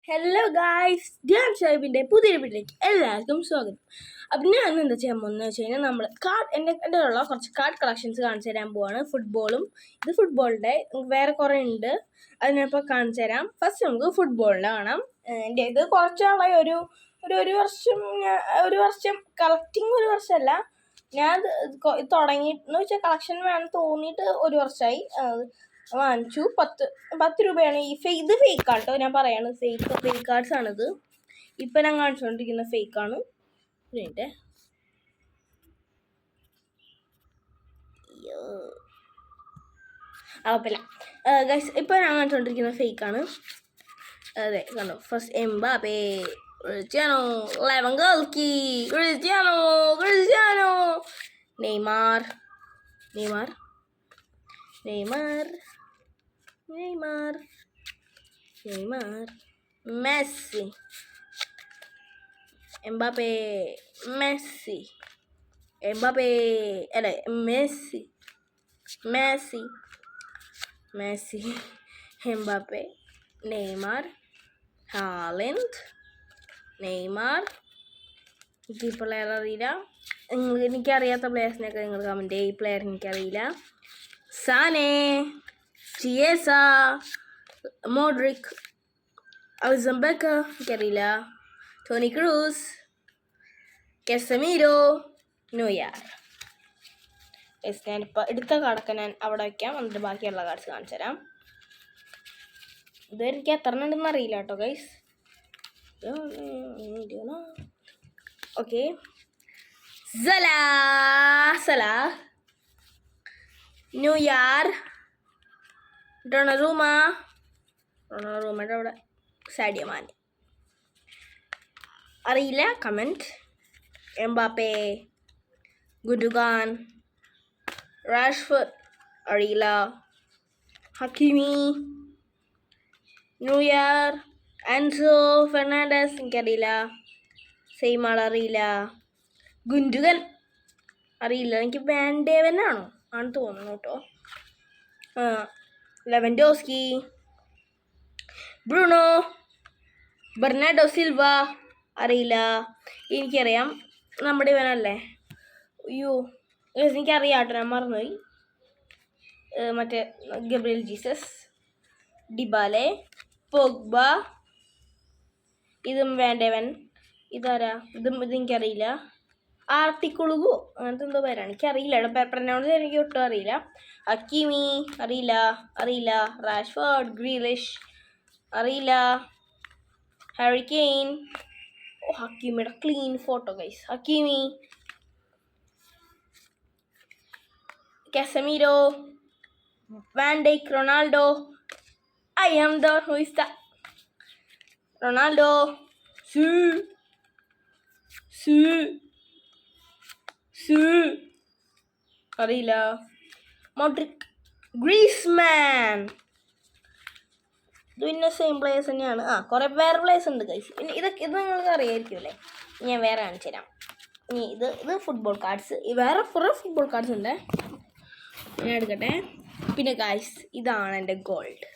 Hello guys, Dhyan സാഹിബിൻ്റെ പുതിയൊരു വീട്ടിലേക്ക് എല്ലാവർക്കും സ്വാഗതം. അപ്പം ഞാൻ എന്താ ചെയ്യാൻ പോകുന്നത് വെച്ച് കഴിഞ്ഞാൽ നമ്മൾ എൻ്റെ ഉള്ള കുറച്ച് കാർഡ് കളക്ഷൻസ് കാണിച്ചു തരാൻ പോവാണ്. ഫുട്ബോളും ഇത് ഫുട്ബോളിൻ്റെ വേറെ കുറേ ഉണ്ട്, അതിനിപ്പോൾ കാണിച്ചു തരാം. ഫസ്റ്റ് നമുക്ക് ഫുട്ബോളിൻ്റെ കാണാം. എൻ്റെ ഇത് കുറച്ചാളായി ഒരു വർഷം കളക്ടിങ്, ഒരു വർഷമല്ല, ഞാൻ തുടങ്ങിയെന്ന് വെച്ചാൽ കളക്ഷൻ വേണം തോന്നിയിട്ട് ഒരു വർഷമായി. വാങ്ങിച്ചു. 10 രൂപയാണ്. ഇത് ഫേക്കാണ് കേട്ടോ, ഞാൻ പറയാണ് ഫേക്ക് കാർഡ്സ് ആണിത്. ഇപ്പം ഞാൻ കാണിച്ചുകൊണ്ടിരിക്കുന്ന ഫേക്കാണ്. ഇതിൻ്റെ കുഴപ്പമില്ല ഗൈസ്, ഇപ്പം ഞാൻ കാണിച്ചുകൊണ്ടിരിക്കുന്ന ഫേക്കാണ്. അതെ കണ്ടോ, first Mbappe, Cristiano, Lewandowski, Cristiano, Neymar, Messi, Mbappe, Messi, Mbappe, Neymar, Haaland, ഈ പ്ലെയർ അറിയില്ല. എനിക്കറിയാത്ത പ്ലെയേഴ്സിനൊക്കെ നിങ്ങൾ കമൻറ്റ് ചെയ്യും. ഈ പ്ലെയർ എനിക്കറിയില്ല. Sane, Chiesa, Modric, Alisson Becker എനിക്കറിയില്ല. Toni Kroos, Casemiro, Neuer. ഞാനിപ്പോൾ എടുത്ത കാർഡൊക്കെ ഞാൻ അവിടെ വയ്ക്കാം, എന്നിട്ട് ബാക്കിയുള്ള കാർഡ്സ് കാണിച്ചു തരാം. ഇതുവരെ എനിക്ക് എത്ര ഉണ്ടെന്ന് അറിയില്ല കേട്ടോ ഗൈസ്. ഓക്കെ, സലാ, ന്യൂയാർ, ഡൊണറൂമയുടെ അവിടെ സാഡിയോ മാനെ അറിയില്ല, കമൻറ്റ്. എംബാപ്പേ, ഗുഡുഗാൻ, റാഷ്ഫോർഡ് അറിയില്ല, ഹക്കിമി, ന്യൂയാർ, ആൻസോ ഫെർണാണ്ടസ് എനിക്കറിയില്ല, സെയ്മാൾ അറിയില്ല, ഗുൻഡുഗൻ അറിയില്ല, എനിക്ക് വാൻഡേവനാണോ ആണ് തോന്നുന്നു കേട്ടോ. ലെവൻഡോവ്സ്കി, ബ്രൂണോ, ബെർണാഡോ സിൽവ അറിയില്ല. എനിക്കറിയാം, നമ്മുടെ ഇവനല്ലേ, അയ്യോ എനിക്കറിയാം കേട്ടോ, ഞാൻ മറന്നുപോയി. മറ്റേ ഗബ്രിയൽ ജീസസ്, ഡിബാലെ, പോഗ്ബ, ഇതും വേണ്ടവൻ, ഇതാരാ, ഇതെനിക്കറിയില്ല. ആർട്ടിക്കുളുകോ അങ്ങനത്തെ എന്തോ പേരാണ്, എനിക്കറിയില്ല, പ്രനൗൺസ് എനിക്ക് ഒട്ടും അറിയില്ല. ഹക്കീമി അറിയില്ല. റാഷ്ഫോർഡ്, ഗ്രീലിഷ് അറിയില്ല. ഹാരി കെയ്ൻ, ഹക്കീമിയുടെ clean photo guys. Hakimi, Casemiro, van Dijk, Ronaldo, Ronaldo, അറിയില്ല. മോഡ്രിക്, ഗ്രീസ്മാൻ, ഇത് പിന്നെ സെയിം പ്ലേയേഴ്സ് തന്നെയാണ്. കുറേ വേറെ പ്ലേയേഴ്സ് ഉണ്ട് ഗൈസ്. പിന്നെ ഇത് നിങ്ങൾക്ക് അറിയാമായിരിക്കുമല്ലേ, ഞാൻ വേറെ കാണിച്ചു തരാം. ഇനി ഇത് ഫുട്ബോൾ കാർഡ്സ്, വേറെ കുറേ ഫുട്ബോൾ കാർഡ്സ് ഉണ്ട്, ഞാൻ എടുക്കട്ടെ. പിന്നെ ഗൈസ്, ഇതാണ് എൻ്റെ ഗോൾഡൻ,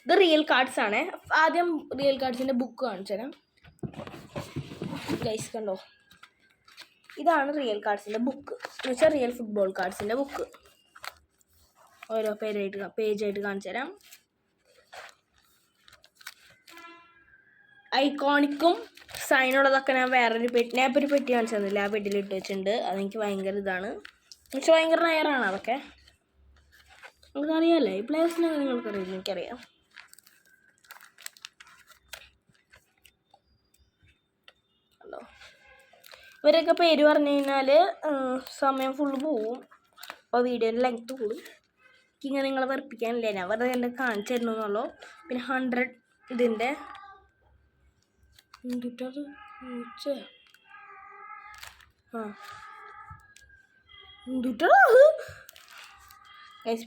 ഇത് റിയൽ കാർഡ്സ് ആണ്. ആദ്യം റിയൽ കാർഡ്സിൻ്റെ ബുക്ക് കാണിച്ചു തരാം ഗൈസ്. കണ്ടോ, ഇതാണ് റിയൽ കാർഡ്സിൻ്റെ ബുക്ക് എന്ന് വെച്ചാൽ റിയൽ ഫുട്ബോൾ കാർഡ്സിൻ്റെ ബുക്ക്. ഓരോ പേജായിട്ട് കാണിച്ചു തരാം. ഐക്കോണിക്കും സൈനുള്ളതൊക്കെ ഞാൻ വേറൊരു ഒരു പെട്ടി കാണിച്ചു തന്നില്ല, ആ പെട്ടിയിൽ ഇട്ട് വെച്ചിട്ടുണ്ട്. അതെനിക്ക് ഭയങ്കര ഇതാണ്, എന്നുവെച്ചാൽ ഭയങ്കര റയറാണ് അതൊക്കെ. നിങ്ങൾക്കറിയാമല്ലേ, ഈ പ്ലേയേഴ്സിനൊക്കെ നിങ്ങൾക്കറിയില്ല, എനിക്കറിയാം. ഹലോ, ഇവരൊക്കെ പേര് പറഞ്ഞു കഴിഞ്ഞാൽ സമയം ഫുള്ള് പോവും, അപ്പോൾ വീഡിയോൻ്റെ ലെങ്ത്ത് കൂടും. എനിക്കിങ്ങനെ നിങ്ങളെ വെറുപ്പിക്കാനില്ല, ഞാൻ വെറുതെ എന്നെ കാണിച്ചു തരണമെന്നുള്ളൂ. പിന്നെ 100 ഇതിൻ്റെ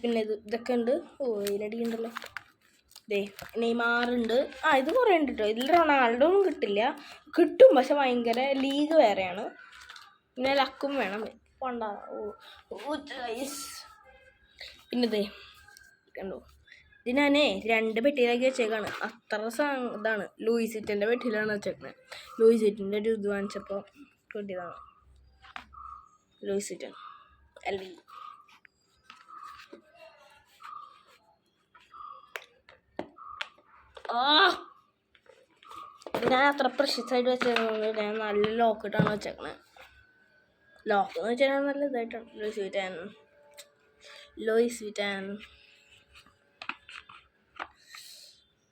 പിന്നെ ഇതൊക്കെ ഉണ്ട്. ഇതിലടി ഉണ്ടല്ലോ, നെയ്മാറുണ്ട്. ഇത് കുറേ ഉണ്ട് കേട്ടോ. ഇതിൽ റൊണാൾഡോ ഒന്നും കിട്ടില്ല, കിട്ടും പക്ഷെ ഭയങ്കര ലീഗ് വേറെയാണ്. പിന്നെ ലക്കും വേണം. പിന്നെ കണ്ടോ, ഇത് ഞാനേ 2 പെട്ടിയിലാക്കി വെച്ചേക്കാണ്. അത്ര ഇതാണ്. ലൂയിസിറ്റിൻ്റെ പെട്ടിയിലാണ് വെച്ചേക്കുന്നത്. ലൂയിസിറ്റിൻ്റെ ഒരു ഇത് വാങ്ങിച്ചപ്പോൾ കിട്ടിയതാണ്. ലൂയിസിറ്റൻ LV. ഞാൻ അത്ര പ്രഷ്യസായിട്ട് വെച്ചതുകൊണ്ട് ഞാൻ നല്ല ലോക്ക് ഇട്ടാണ് വെച്ചേക്കണത്. ലോക്ക് എന്ന് വെച്ചാൽ നല്ല ഇതായിട്ടാണ്. Luis Witan.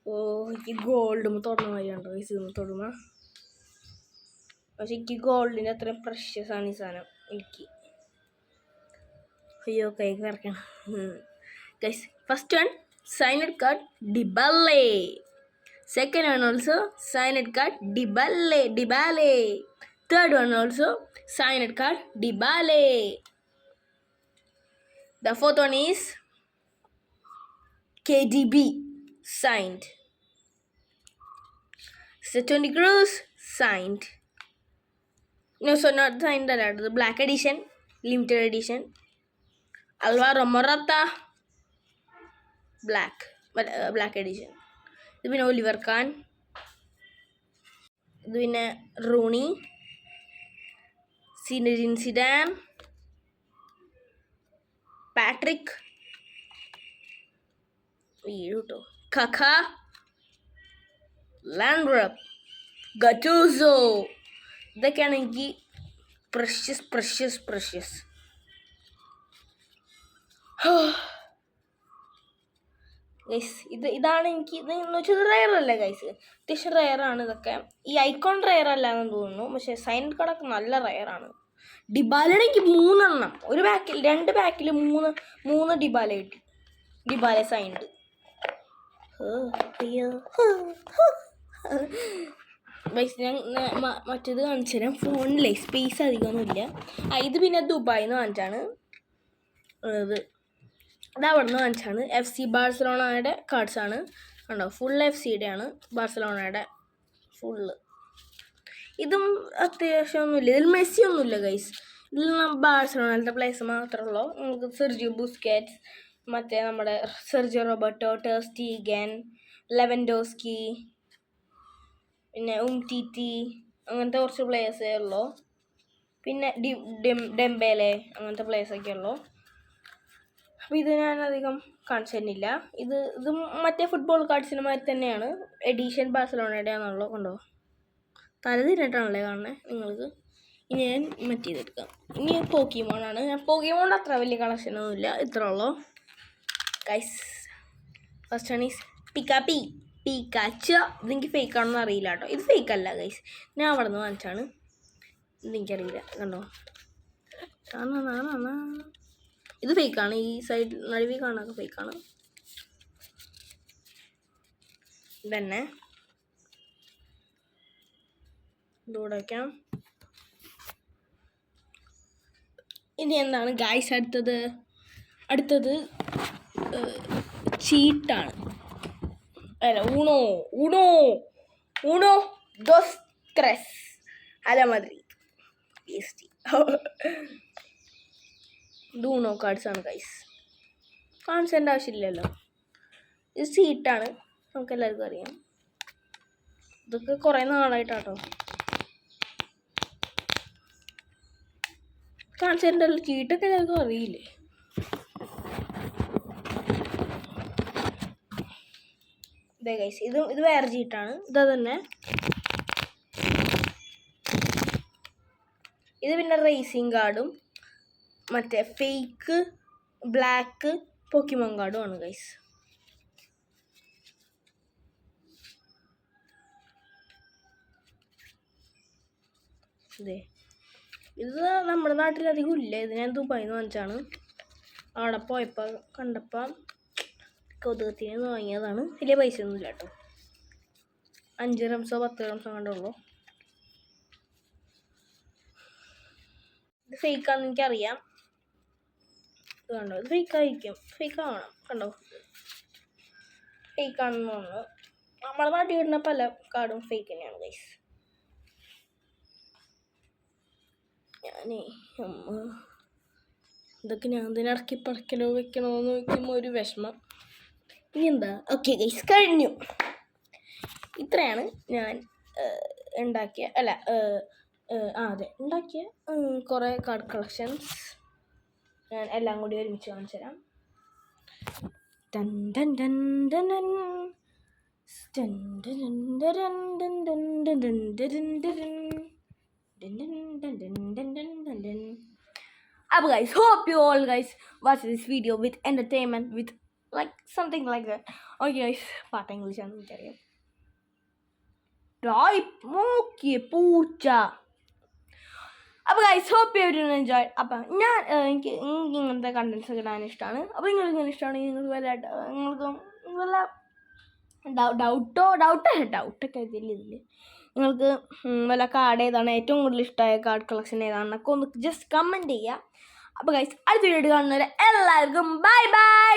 ഓ, എനിക്ക് ഗോൾഡ് തൊടുന്ന മാതിരിയുണ്ടോ ഇത് തൊടുന്ന. പക്ഷെ എനിക്ക് ഗോൾഡിൻ്റെ അത്രയും പ്രഷ്യസ് ആണ് ഈ സാധനം എനിക്ക്. അയ്യോ, കൈക്ക് വരയ്ക്കണം. First one signed card Dybala. Second one also signed card Dybala. Third one also signed card Dybala. The fourth one is KDB signed. Toni Kroos signed. No, so not signed, the black edition, limited edition. Alvaro Morata black edition. ഇത് പിന്നെ Oliver Khan. ഇത് പിന്നെ Rooney, സിനഡിൻ sedan, Patrick കേട്ടോ, കഖ, ലാൻഡ്രപ്പ്, ഗറ്റൂസോ. ഇതൊക്കെയാണ് എനിക്ക് precious. Guys ഇതാണ് എനിക്ക്. ഇത് എന്ന് വെച്ചാൽ റയർ അല്ലേ ഗൈസ്, അത്യാവശ്യം റയറാണ് ഇതൊക്കെ. ഈ ഐക്കോൺ റയർ അല്ല എന്ന് തോന്നുന്നു, പക്ഷേ സൈൻഡ് കാർഡൊക്കെ നല്ല റയറാണ്. ഡിബാലയുടെ എനിക്ക് 3 എണ്ണം, ഒരു ബാക്കിൽ 2 ബാക്കിൽ 3 ഡിബാല കിട്ടി. Dybala signed. ഗൈസ് ഞാൻ മറ്റേത് കാണിച്ചു തരാം. ഫോണിലെ സ്പേസ് അധികമൊന്നുമില്ല. ഇത് പിന്നെ ദുബായിൽ നിന്ന് വാങ്ങിച്ചാണ്. ഇത് അവിടെ നിന്ന് വാങ്ങിച്ചാണ്. FC ബാഴ്സലോണയുടെ കാർഡ്സാണ് കണ്ടോ, ഫുൾ FCയുടെ ആണ്. ബാഴ്സലോണയുടെ ഫുള്ള്. ഇതും അത്യാവശ്യമൊന്നുമില്ല. ഇതിൽ മെസ്സി ഒന്നുമില്ല ഗൈസ്. ഇതിൽ ബാഴ്സലോണയിലത്തെ പ്ലേസ് മാത്രമേ ഉള്ളൂ. നമുക്ക് സെർജിയോ ബുസ്കറ്റ്സ്, മറ്റേ നമ്മുടെ സെർജിയോ റോബർട്ടോ, ടെർ സ്റ്റീഗൻ, ലെവൻഡോസ്കി, പിന്നെ ഉംടിറ്റി, അങ്ങനത്തെ കുറച്ച് പ്ലേയേഴ്സേ ഉള്ളൂ. പിന്നെ ഡെംബേലെ, അങ്ങനത്തെ പ്ലേയേഴ്സൊക്കെ ഉള്ളൂ. അപ്പോൾ ഇത് ഞാനധികം കാണിച്ചു തന്നില്ല. ഇത് മറ്റേ ഫുട്ബോൾ കാർഡ്സിന് മാതിരി തന്നെയാണ്. എഡീഷൻ ബാഴ്സലോണയുടെ ആണെന്നുള്ളൂ. കണ്ടോ, തല തിരിഞ്ഞിട്ടാണല്ലേ കാണുന്നത് നിങ്ങൾക്ക്. ഇനി ഞാൻ മറ്റേതെടുക്കാം. ഇനി പോക്കിമോണാണ്. ഞാൻ പോക്കിമോൺ അത്ര വലിയ കളക്ഷനൊന്നുമില്ല, ഇത്ര ഉള്ളൂ ഗൈസ്. ഫസ്റ്റ് ആണ് പിക്കാച്ചു. ഇതെനിക്ക് ഫേക്ക് ആണെന്ന് അറിയില്ല കേട്ടോ. ഇത് ഫേക്ക് അല്ല ഗൈസ്, ഞാൻ അവിടെ നിന്ന് വാങ്ങിച്ചാണ്. ഇതെനിക്കറിയില്ല. കണ്ടോ, ഇത് ഫേക്കാണ്. ഈ സൈഡ് നടുവി കാണാനൊക്കെ ഫേക്കാണ്. ഇതന്നെ ഇതൂടെ വയ്ക്കാം. ഇനി എന്താണ് ഗൈസ് അടുത്തത് ചീട്ടാണ്. അല്ല, ഊണോ ദോസ് ത്രസ് അല മദ്രി ഡൂണോ കാർഡ്സാണ് ഗൈസ്. കാണിച്ചേണ്ട ആവശ്യമില്ലല്ലോ. ഇത് സീറ്റാണ്, നമുക്ക് എല്ലാവർക്കും അറിയാം. ഇതൊക്കെ കുറേ നാളായിട്ടാട്ടോ. കാണിച്ചേണ്ടല്ലോ, ചീട്ടൊക്കെ എല്ലാവർക്കും അറിയില്ലേ. ഇതേ ഗൈസ്, ഇത് വേറെ ചീട്ടാണ്. ഇതാ തന്നെ. ഇത് പിന്നെ റേസിംഗ് കാർഡും മറ്റേ ഫേക്ക് ബ്ലാക്ക് പോക്കിമോൺ കാർഡും ആണ് ഗൈസ്. ഇതേ ഇത് നമ്മുടെ നാട്ടിലധികം ഇല്ല. ഇത് ഞാൻ ദുബായിൽ നിന്ന് വാങ്ങിച്ചാണ്. അവിടെ പോയപ്പോൾ കണ്ടപ്പോൾ കൗതുകത്തിന് വാങ്ങിയതാണ്. വലിയ പൈസ ഒന്നുമില്ല കേട്ടോ. 5 dirhamsോ 10 dirhamsോ കണ്ടുള്ളൂ. ഇത് ഫേക്കാന്ന് എനിക്കറിയാം. ഇത് കണ്ടോ, ഇത് ഫേക്കായിരിക്കും. ഫേക്കാവണം. കണ്ടോ, ഫേക്കാണെന്ന് തോന്നുന്നു. നമ്മുടെ നാട്ടിൽ കിട്ടുന്ന പല കാർഡും ഫേക്ക് തന്നെയാണ് ഗൈസ്. ഇതൊക്കെ ഞാൻ ഇതിനിറക്കി പറിക്കലോ വെക്കണോ എന്ന് നോക്കുമ്പോൾ ഒരു വിഷമം. ഇനി എന്താ? ഓക്കെ ഗൈസ്, കഴിഞ്ഞു. ഇത്രയാണ് ഞാൻ ഉണ്ടാക്കിയ കുറേ കാർഡ് കളക്ഷൻസ്. ഞാൻ എല്ലാം കൂടി ഒരുമിച്ച് കാണിച്ചു തരാം. Dun dun dun dun dun. Dun dun dun dun dun dun dun dun dun dun dun. Up guys, hope you all guys watch this video with entertainment, with like something like that. Okay guys, part English ആണ് എനിക്കറിയാം. നോക്കിയേ പൂച്ച. അപ്പോൾ guys, hope you enjoy. അപ്പം എനിക്ക് ഇങ്ങനത്തെ contents ഒക്കെ ഇടാൻ ഇഷ്ടമാണ്. അപ്പോൾ നിങ്ങൾക്ക് ഇങ്ങനെ ഇഷ്ടമാണെങ്കിൽ നിങ്ങൾക്ക് വല്ല ഡൗട്ടൊക്കെ ഇതില്ല. നിങ്ങൾക്ക് വല്ല കാർഡ് ഏതാണ് ഏറ്റവും കൂടുതൽ ഇഷ്ടമായ കാർഡ് കളക്ഷൻ ഏതാണെന്നൊക്കെ ഒന്ന് ജസ്റ്റ് കമൻറ്റ് ചെയ്യുക. അപ്പോൾ ഗൈസ്, അടുത്ത വീഡിയോ കാണുന്നവരെ എല്ലാവർക്കും ബൈ ബൈ.